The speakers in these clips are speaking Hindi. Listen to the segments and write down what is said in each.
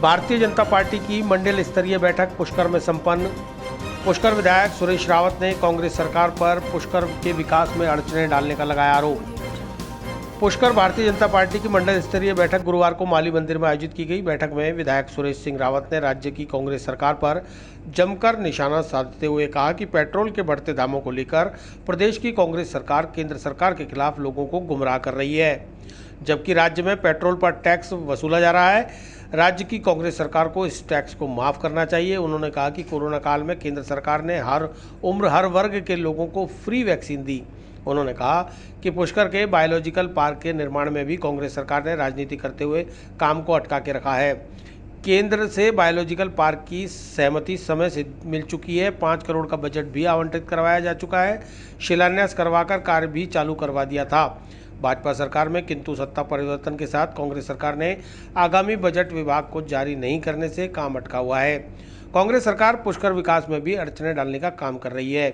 भारतीय जनता पार्टी की मंडल स्तरीय बैठक पुष्कर में संपन्न। पुष्कर विधायक सुरेश रावत ने कांग्रेस सरकार पर पुष्कर के विकास में अड़चनें डालने का लगाया आरोप। पुष्कर भारतीय जनता पार्टी की मंडल स्तरीय बैठक गुरुवार को माली मंदिर में आयोजित की गई। बैठक में विधायक सुरेश सिंह रावत ने राज्य की कांग्रेस सरकार पर जमकर निशाना साधते हुए कहा कि पेट्रोल के बढ़ते दामों को लेकर प्रदेश की कांग्रेस सरकार केंद्र सरकार के खिलाफ लोगों को गुमराह कर रही है, जबकि राज्य में पेट्रोल पर टैक्स वसूला जा रहा है। राज्य की कांग्रेस सरकार को इस टैक्स को माफ़ करना चाहिए। उन्होंने कहा कि कोरोना काल में केंद्र सरकार ने हर उम्र हर वर्ग के लोगों को फ्री वैक्सीन दी। उन्होंने कहा कि पुष्कर के बायोलॉजिकल पार्क के निर्माण में भी कांग्रेस सरकार ने राजनीति करते हुए काम को अटका के रखा है। केंद्र से बायोलॉजिकल पार्क की सहमति समय से मिल चुकी है। 5 करोड़ का बजट भी आवंटित करवाया जा चुका है। शिलान्यास करवाकर कार्य भी चालू करवा दिया था भाजपा सरकार में, किंतु सत्ता परिवर्तन के साथ कांग्रेस सरकार ने आगामी बजट विभाग को जारी नहीं करने से काम अटका हुआ है। कांग्रेस सरकार पुष्कर विकास में भी अड़चनें डालने का काम कर रही है।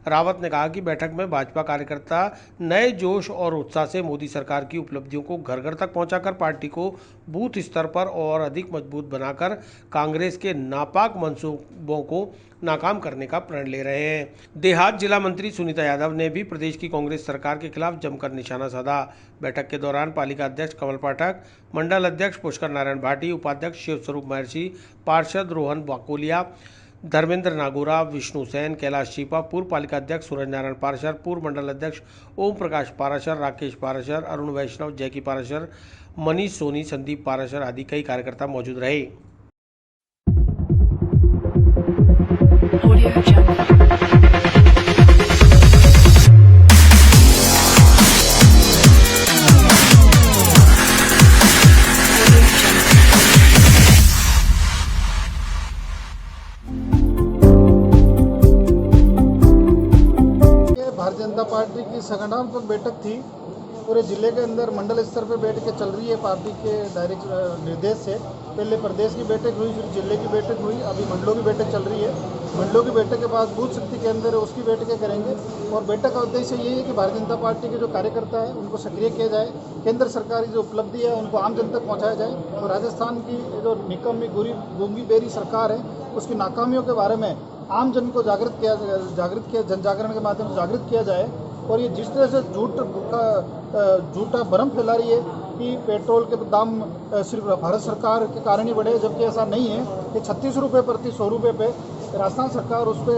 रावत ने कहा कि बैठक में भाजपा कार्यकर्ता नए जोश और उत्साह से मोदी सरकार की उपलब्धियों को घर घर तक पहुंचाकर पार्टी को बूथ स्तर पर और अधिक मजबूत बनाकर कांग्रेस के नापाक मंसूबों को नाकाम करने का प्रण ले रहे हैं। देहात जिला मंत्री सुनीता यादव ने भी प्रदेश की कांग्रेस सरकार के खिलाफ जमकर निशाना साधा। बैठक के दौरान पालिका अध्यक्ष कमल पाठक, मंडल अध्यक्ष पुष्कर नारायण भाटी, उपाध्यक्ष शिव स्वरूप महर्षि, पार्षद रोहन बाकोलिया, धर्मेंद्र नागोरा, विष्णु सेन, कैलाश चीपा, पूर्व पालिका अध्यक्ष सूरज नारायण पाराशर, पूर्व मंडल अध्यक्ष ओम प्रकाश पाराशर, राकेश पाराशर, अरुण वैष्णव, जैकी पाराशर, मनीष सोनी, संदीप पाराशर आदि कई कार्यकर्ता मौजूद रहे। भारतीय जनता पार्टी की संगठनात्मक बैठक थी। पूरे जिले के अंदर मंडल स्तर पर बैठ के चल रही है पार्टी के डायरेक्ट निर्देश से। पहले प्रदेश की बैठक हुई, फिर जिले की बैठक हुई, अभी मंडलों की बैठक चल रही है। मंडलों की बैठक के बाद बूथ शक्ति केंद्र है उसकी बैठकें करेंगे और बैठक का उद्देश्य यही है कि भारतीय जनता पार्टी के जो कार्यकर्ता है उनको सक्रिय किया जाए, केंद्र सरकार की जो उपलब्धि है उनको आम जन तक पहुँचाया जाए और राजस्थान की जो निकम्मी गूंगी बेरी सरकार है उसकी नाकामियों के बारे में आम जन को जागृत किया जन जागरण के माध्यम से जागृत किया जाए। और ये जिस तरह से झूठा भ्रम फैला रही है कि पेट्रोल के दाम सिर्फ भारत सरकार के कारण ही बढ़े, जबकि ऐसा नहीं है कि 36 रुपये प्रति 100 रुपये पे राजस्थान सरकार उस पर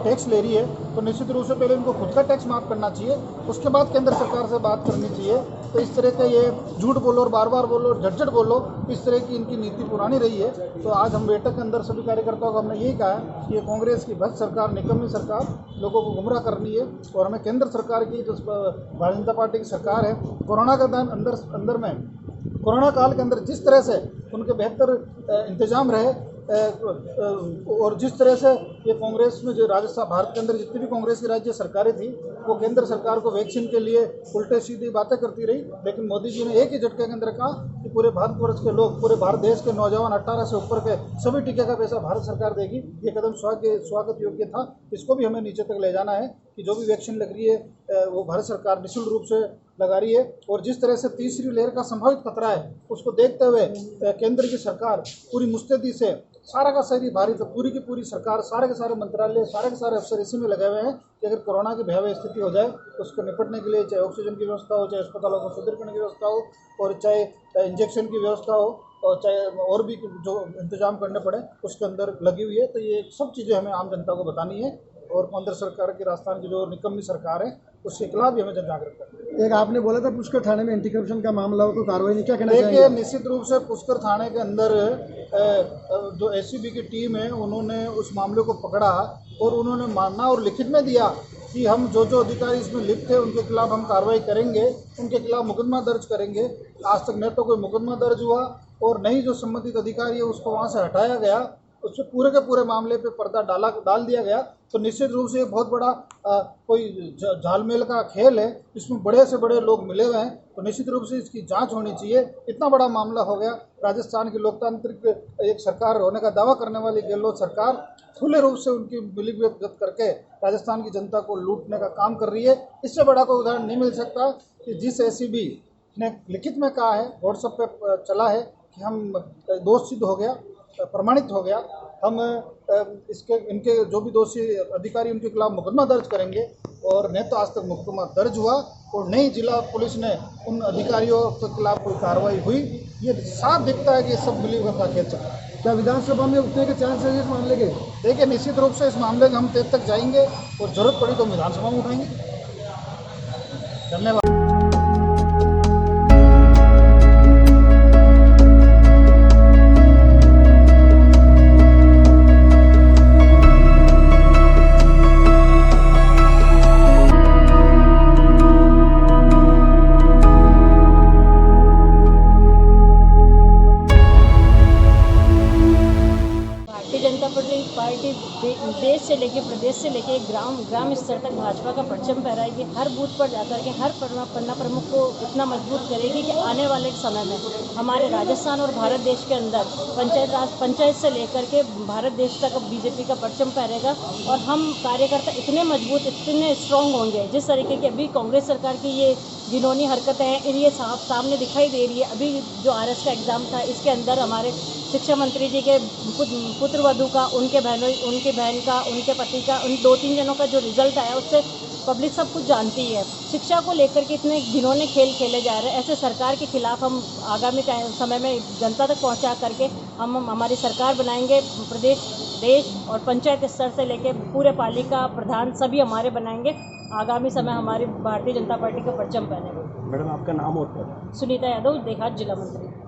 टैक्स ले रही है, तो निश्चित रूप से पहले इनको खुद का टैक्स माफ़ करना चाहिए, उसके बाद केंद्र सरकार से बात करनी चाहिए। तो इस तरह के ये झूठ बोलो और बार बार बोलो, झट बोलो, इस तरह की इनकी नीति पुरानी रही है। तो आज हम बैठक के अंदर सभी कार्यकर्ताओं को हमने यही कहा कि ये कांग्रेस की भ्रष्ट सरकार, निकम्मी सरकार लोगों को गुमराह कर रही है और हमें केंद्र सरकार की जो भारतीय जनता पार्टी की सरकार है, कोरोना के अंदर में कोरोना काल के अंदर जिस तरह से उनके बेहतर इंतजाम रहे और जिस तरह से ये कांग्रेस में जो राजस्थान भारत के अंदर जितनी भी कांग्रेस की राज्य सरकारें थी वो केंद्र सरकार को वैक्सीन के लिए उल्टे सीधी बातें करती रही, लेकिन मोदी जी ने एक ही झटके के अंदर कहा कि पूरे भारतवर्ष के लोग, पूरे भारत देश के नौजवान 18 से ऊपर के सभी टीके का पैसा भारत सरकार देगी। ये कदम स्वागत योग्य था। इसको भी हमें नीचे तक ले जाना है कि जो भी वैक्सीन लग रही है वो भारत सरकार निःशुल्क रूप से लगा रही है। और जिस तरह से तीसरी लहर का संभावित खतरा है उसको देखते हुए केंद्र की सरकार पूरी मुस्तैदी से सारा का सारी भारी पूरी की पूरी सरकार, सारे के सारे मंत्रालय, सारे के सारे अफसर इसी में लगे हुए हैं कि अगर कोरोना की भयावह स्थिति हो जाए तो उसको निपटने के लिए चाहे ऑक्सीजन की व्यवस्था हो, चाहे अस्पतालों को सुदृढ़ करने की व्यवस्था हो और चाहे इंजेक्शन की व्यवस्था हो और चाहे और भी जो इंतजाम करने पड़े उसके अंदर लगी हुई है। तो ये सब चीज़ें हमें आम जनता को बतानी है और केंद्र सरकार की राजस्थान की जो निकम्मी सरकार है उसके खिलाफ भी हमें जन जागृत करना है। एक आपने बोला था पुष्कर थाने में एंटी करप्शन का मामला हो तो कार्रवाई नहीं, क्या कहना चाहिए? देखिए, निश्चित रूप से पुष्कर थाने के अंदर जो एसीबी की टीम है उन्होंने उस मामले को पकड़ा और उन्होंने माना और लिखित में दिया कि हम जो अधिकारी इसमें लिप्त थे उनके खिलाफ हम कार्रवाई करेंगे, उनके खिलाफ मुकदमा दर्ज करेंगे। आज तक न तो कोई मुकदमा दर्ज हुआ और न ही जो संबंधित अधिकारी है उसको वहाँ से हटाया गया उसमें पूरे के पूरे मामले पे पर्दा डाल दिया गया, तो निश्चित रूप से ये बहुत बड़ा कोई झालमेल का खेल है, इसमें बड़े से बड़े लोग मिले हुए हैं, तो निश्चित रूप से इसकी जांच होनी चाहिए। इतना बड़ा मामला हो गया, राजस्थान की लोकतांत्रिक एक सरकार होने का दावा करने वाली गहलोत सरकार खुले रूप से उनकी मिलीभगत व्यक्त करके राजस्थान की जनता को लूटने का काम कर रही है। इससे बड़ा कोई उदाहरण नहीं मिल सकता कि जिस एसीबी ने लिखित में कहा है, व्हाट्सएप पे चला है कि हम दोष सिद्ध हो गया, प्रमाणित हो गया, हम इनके जो भी दोषी अधिकारी उनके खिलाफ मुकदमा दर्ज करेंगे, और न तो आज तक मुकदमा दर्ज हुआ और न ही जिला पुलिस ने उन अधिकारियों के खिलाफ कोई कार्रवाई हुई। ये साफ दिखता है कि सब मिलीभगत का खेल चल रहा है। क्या विधानसभा में उठने के चांस है इस मामले के? देखिए, निश्चित रूप से इस मामले में हम तय तक जाएंगे और जरूरत पड़ी तो विधानसभा में उठाएंगे। धन्यवाद। जनता पार्टी देश से लेके प्रदेश से लेके ग्राम स्तर तक भाजपा का परचम फहराएगी। हर बूथ पर जाकर के हर पन्ना प्रमुख को इतना मजबूत करेगी कि आने वाले समय में हमारे राजस्थान और भारत देश के अंदर पंचायत से लेकर के भारत देश तक बीजेपी का परचम फहरेगा। और हम कार्यकर्ता इतने मजबूत, इतने स्ट्रांग होंगे, जिस तरीके की अभी कांग्रेस सरकार की ये घिनौनी हरकतें हैं, ये सामने दिखाई दे रही है। अभी जो आरएस का एग्ज़ाम था, इसके अंदर हमारे शिक्षा मंत्री जी के पुत्र वधू का, उनके बहन का, उनके पति का, उन 2-3 जनों का जो रिजल्ट आया, उससे पब्लिक सब कुछ जानती है। शिक्षा को लेकर के इतने घिनौने खेल खेले जा रहे हैं। ऐसे सरकार के खिलाफ हम आगामी समय में जनता तक पहुंचा करके हम हमारी सरकार बनाएंगे। प्रदेश, देश और पंचायत स्तर से लेके पूरे पालिका प्रधान सभी हमारे बनाएंगे। आगामी समय हमारी भारतीय जनता पार्टी का परचम पहनेगा। मैडम, आपका नाम और पद? सुनीता यादव, देहात जिला मंत्री।